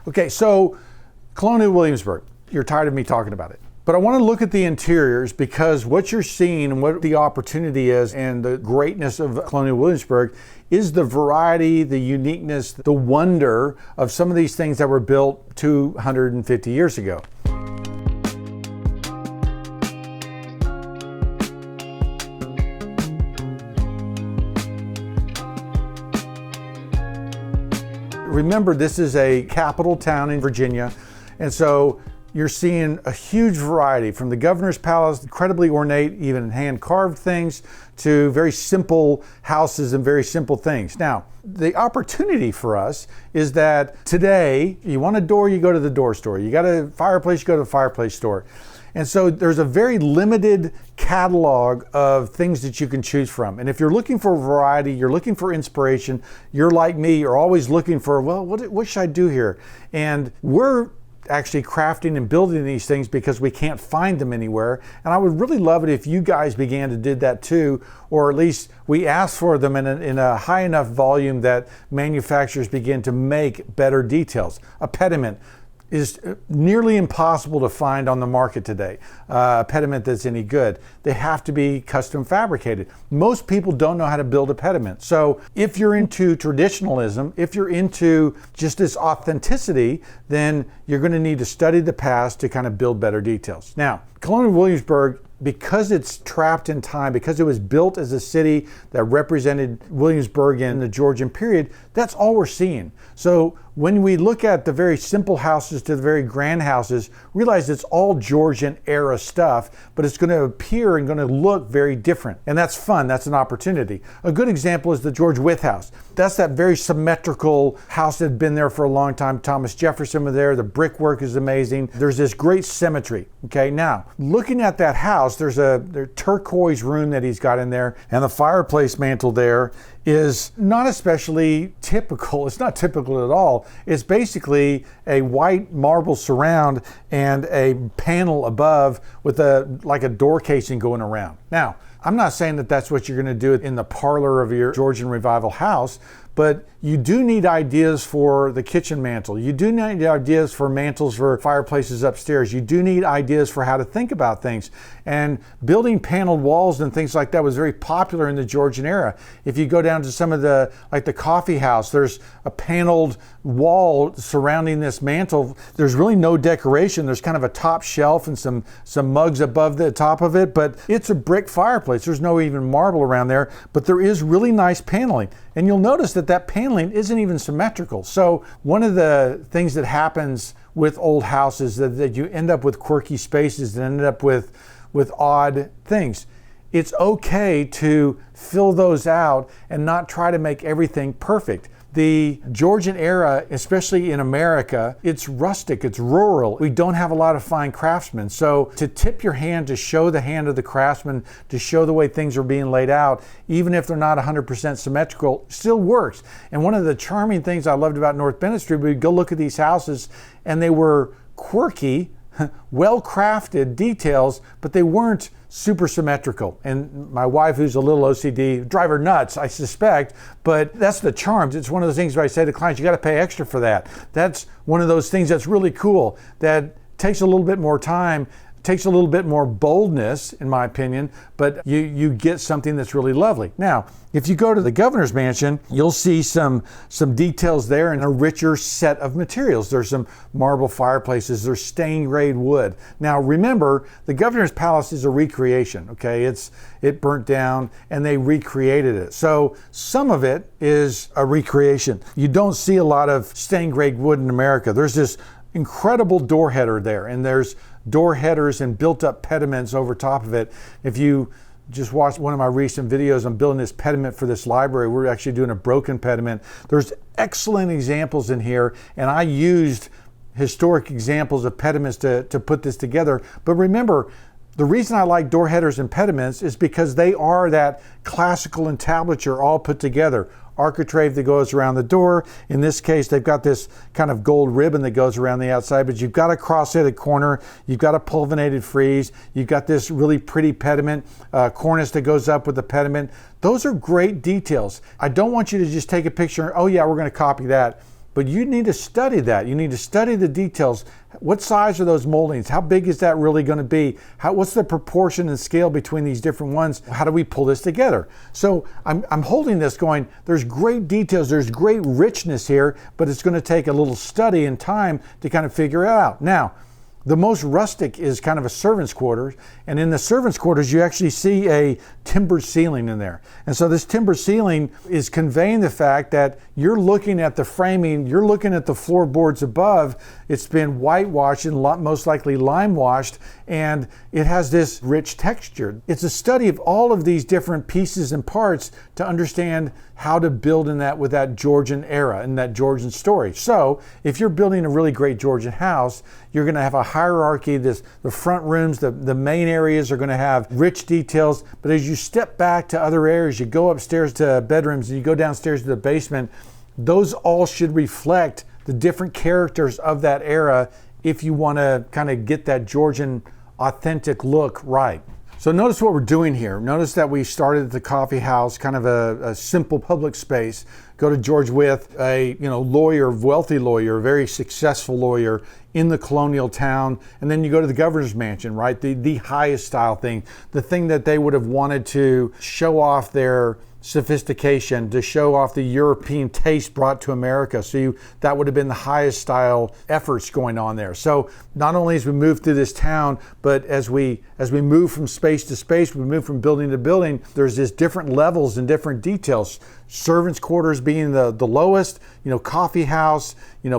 Okay, so Colonial Williamsburg, you're tired of me talking about it. But I want to look at the interiors because what you're seeing and what the opportunity is and the greatness of Colonial Williamsburg is the variety, the uniqueness, the wonder of some of these things that were built 250 years ago. Remember, this is a capital town in Virginia, and so you're seeing a huge variety from the governor's palace, incredibly ornate, even hand-carved things, to very simple houses and very simple things. Now, the opportunity for us is that today, you want a door, you go to the door store. You got a fireplace, you go to the fireplace store. And so there's a very limited catalog of things that you can choose from. And if you're looking for variety, you're looking for inspiration, you're like me, you're always looking for, well, what should I do here? And we're actually crafting and building these things because we can't find them anywhere. And I would really love it if you guys began to do that too, or at least we ask for them in a high enough volume that manufacturers begin to make better details. A pediment is nearly impossible to find on the market today, a pediment that's any good. They have to be custom fabricated. Most people don't know how to build a pediment. So if you're into traditionalism, if you're into just this authenticity, then you're going to need to study the past to kind of build better details. Now, Colonial Williamsburg, because it's trapped in time, because it was built as a city that represented Williamsburg in the Georgian period, that's all we're seeing. So when we look at the very simple houses to the very grand houses, realize it's all Georgian era stuff, but it's going to appear and going to look very different. And that's fun. That's an opportunity. A good example is the George Wythe house. That's that very symmetrical house that had been there for a long time. Thomas Jefferson was there. The brickwork is amazing. There's this great symmetry. Okay, now looking at that house, there's a turquoise room that he's got in there, and the fireplace mantle there is not especially typical. It's not typical at all. It's basically a white marble surround and a panel above with like a door casing going around. Now, I'm not saying that that's what you're going to do in the parlor of your Georgian Revival house, but you do need ideas for the kitchen mantle. You do need ideas for mantles for fireplaces upstairs. You do need ideas for how to think about things. And building paneled walls and things like that was very popular in the Georgian era. If you go down to some of like the coffee house, there's a paneled wall surrounding this mantle. There's really no decoration. There's kind of a top shelf and some mugs above the top of it, but it's a brick fireplace. There's no even marble around there, but there is really nice paneling. And you'll notice that paneling isn't even symmetrical. So one of the things that happens with old houses that you end up with quirky spaces and end up with odd things. It's okay to fill those out and not try to make everything perfect. The Georgian era, especially in America, it's rustic, it's rural. We don't have a lot of fine craftsmen. So to tip your hand, to show the hand of the craftsman, to show the way things are being laid out, even if they're not 100% symmetrical, still works. And one of the charming things I loved about North Bennett Street, we'd go look at these houses and they were quirky, well-crafted details, but they weren't super symmetrical. And my wife, who's a little OCD, drive her nuts, I suspect, but that's the charms. It's one of those things where I say to clients, you got to pay extra for that. That's one of those things that's really cool, that takes a little bit more time, takes a little bit more boldness, in my opinion, but you get something that's really lovely. Now, if you go to the governor's mansion, you'll see some details there and a richer set of materials. There's some marble fireplaces, there's stained grade wood. Now remember, the governor's palace is a recreation, okay? It burnt down and they recreated it. So some of it is a recreation. You don't see a lot of stained grade wood in America. There's this incredible door header there, and there's door headers and built up pediments over top of it. If you just watched one of my recent videos, I'm building this pediment for this library. We're actually doing a broken pediment. There's excellent examples in here, and I used historic examples of pediments to put this together. But remember, the reason I like door headers and pediments is because they are that classical entablature all put together. architrave that goes around the door. In this case, they've got this kind of gold ribbon that goes around the outside, but you've got a cross-headed corner, you've got a pulvinated frieze, you've got this really pretty pediment cornice that goes up with the pediment. Those are great details. I don't want you to just take a picture, oh yeah, we're going to copy that. But you need to study that. You need to study the details. What size are those moldings? How big is that really going to be? What's the proportion and scale between these different ones? How do we pull this together? So I'm holding this going, there's great details, there's great richness here, but it's going to take a little study and time to kind of figure it out. Now, the most rustic is kind of a servant's quarters, and in the servant's quarters you actually see a timber ceiling in there. And so this timber ceiling is conveying the fact that you're looking at the framing, you're looking at the floorboards above, it's been whitewashed and most likely lime washed, and it has this rich texture. It's a study of all of these different pieces and parts to understand how to build in that with that Georgian era and that Georgian story. So if you're building a really great Georgian house, you're going to have a hierarchy. The front rooms, the main areas are going to have rich details, but as you step back to other areas, you go upstairs to bedrooms and you go downstairs to the basement, those all should reflect the different characters of that era if you want to kind of get that Georgian authentic look right. So notice what we're doing here. Notice that we started at the coffee house, kind of a simple public space. Go to George Wythe, a lawyer, wealthy lawyer, very successful lawyer in the colonial town. And then you go to the governor's mansion, right? The highest style thing, the thing that they would have wanted to show off their sophistication, to show off the European taste brought to America. So that would have been the highest style efforts going on there. So not only as we move through this town, but as we move from space to space, we move from building to building, there's this different levels and different details. Servants' quarters being the lowest, coffee house,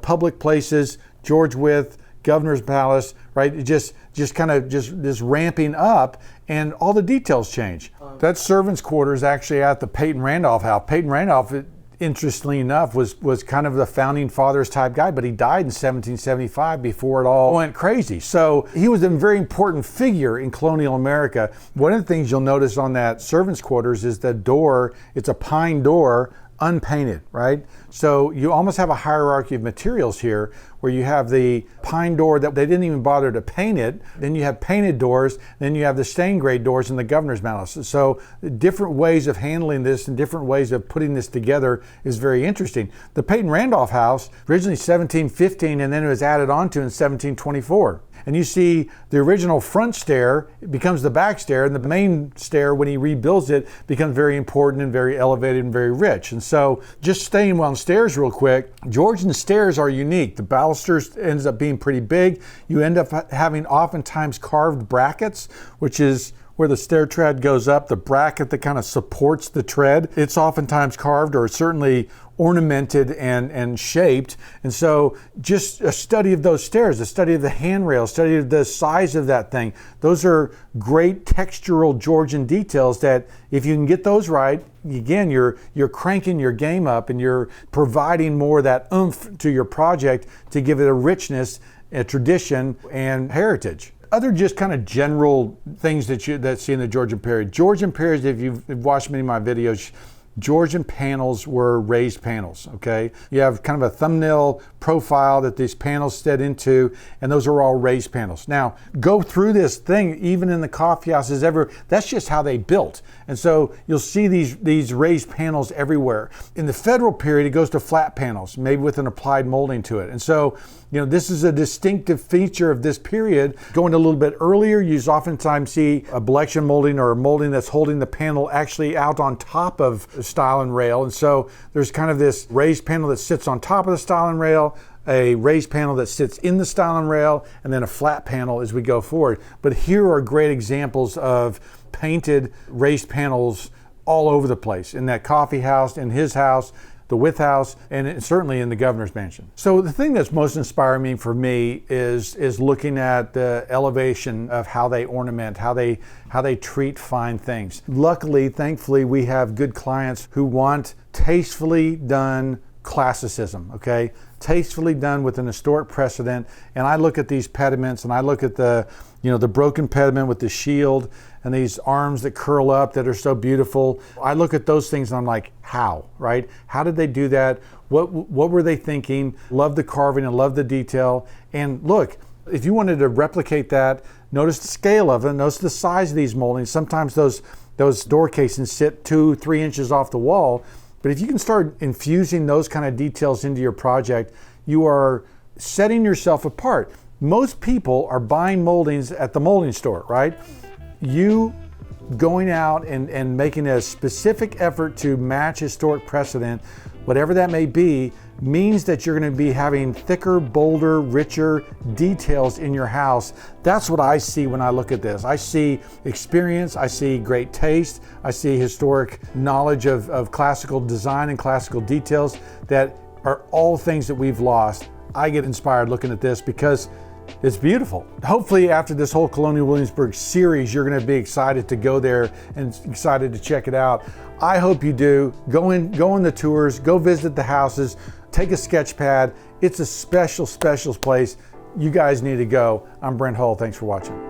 public places, George Wythe, Governor's Palace, right? Just kind of this ramping up, and all the details change. That servants' quarters actually at the Peyton Randolph house. Peyton Randolph, interestingly enough, was kind of the founding fathers type guy, but he died in 1775 before it all went crazy. So he was a very important figure in colonial America. One of the things you'll notice on that servants' quarters is the door, it's a pine door, unpainted, right? So you almost have a hierarchy of materials here where you have the pine door that they didn't even bother to paint it. Then you have painted doors. Then you have the stained grade doors in the governor's palace. So different ways of handling this and different ways of putting this together is very interesting. The Peyton Randolph house, originally 1715, and then it was added on to in 1724. And you see the original front stair becomes the back stair, and the main stair, when he rebuilds it, becomes very important and very elevated and very rich. And so just staying on stairs real quick, Georgian stairs are unique. The balusters ends up being pretty big. You end up having oftentimes carved brackets, which is where the stair tread goes up, the bracket that kind of supports the tread. It's oftentimes carved or certainly ornamented and shaped. And so just a study of those stairs, a study of the handrail, study of the size of that thing. Those are great textural Georgian details that if you can get those right, again, you're cranking your game up and you're providing more of that oomph to your project to give it a richness, a tradition, and heritage. Other just kind of general things that see in the Georgian period. Georgian period, if you've watched many of my videos, Georgian panels were raised panels, okay? You have kind of a thumbnail profile that these panels set into, and those are all raised panels. Now, go through this thing, even in the coffee houses everywhere, that's just how they built. And so you'll see these raised panels everywhere. In the federal period, it goes to flat panels, maybe with an applied molding to it. And so, this is a distinctive feature of this period. Going a little bit earlier, you oftentimes see a belection molding or a molding that's holding the panel actually out on top of the stile and rail. And so there's kind of this raised panel that sits on top of the stile and rail, a raised panel that sits in the stile and rail, and then a flat panel as we go forward. But here are great examples of painted raised panels all over the place in that coffee house, in his house, the Wythe house, and certainly in the governor's mansion. So the thing that's most inspiring for me is looking at the elevation of how they ornament, how they treat fine things. Luckily, thankfully, we have good clients who want tastefully done classicism, okay? Tastefully done with an historic precedent. And I look at these pediments and I look at the, the broken pediment with the shield and these arms that curl up that are so beautiful. I look at those things and I'm like, how, right? How did they do that? What were they thinking? Love the carving and love the detail. And look, if you wanted to replicate that, notice the scale of it, notice the size of these moldings. Sometimes those door casings sit 2-3 inches off the wall. But if you can start infusing those kind of details into your project, you are setting yourself apart. Most people are buying moldings at the molding store, right? You going out and making a specific effort to match historic precedent, whatever that may be, means that you're going to be having thicker, bolder, richer details in your house. That's what I see when I look at this. I see experience, I see great taste, I see historic knowledge of classical design and classical details that are all things that we've lost. I get inspired looking at this because it's beautiful. Hopefully after this whole Colonial Williamsburg series, you're going to be excited to go there and excited to check it out. I hope you do. Go on the tours, go visit the houses, take a sketch pad. It's a special, special place. You guys need to go. I'm Brent Hull. Thanks for watching.